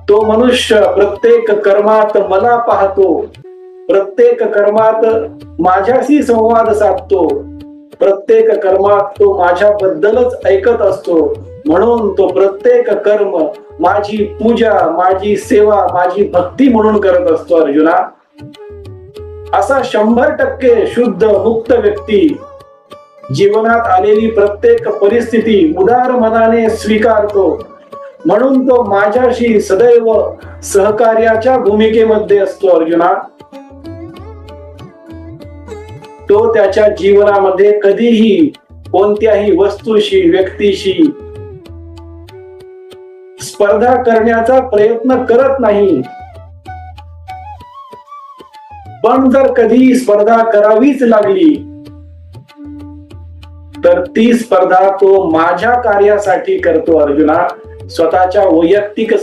तो मनुष्य प्रत्येक कर्मात मला पाहतो, प्रत्येक कर्मात माझ्याशी संवाद साधतो, प्रत्येक कर्मात तो माझ्याबद्दलच ऐकत असतो. म्हणून तो प्रत्येक कर्म माझी पूजा, माझी सेवा, माझी भक्ती म्हणून करत असतो. अर्जुना, असा 100% शुद्ध मुक्त व्यक्ती जीवनात आलेली प्रत्येक परिस्थिती उदार मनाने स्वीकारतो. म्हणून तो माझ्याशी सदैव सहकार्याच्या भूमिकेमध्ये असतो. अर्जुना, तो त्याच्या जीवनामध्ये कधीही कोणत्याही वस्तूशी, व्यक्तीशी स्पर्धा करण्याचा प्रयत्न करत नाही. पण जर कधी स्पर्धा करावीच लागली तर ती स्पर्धा तो माझ्या कार्यासाठी करतो. अर्जुना, स्वतःच्या वैयक्तिक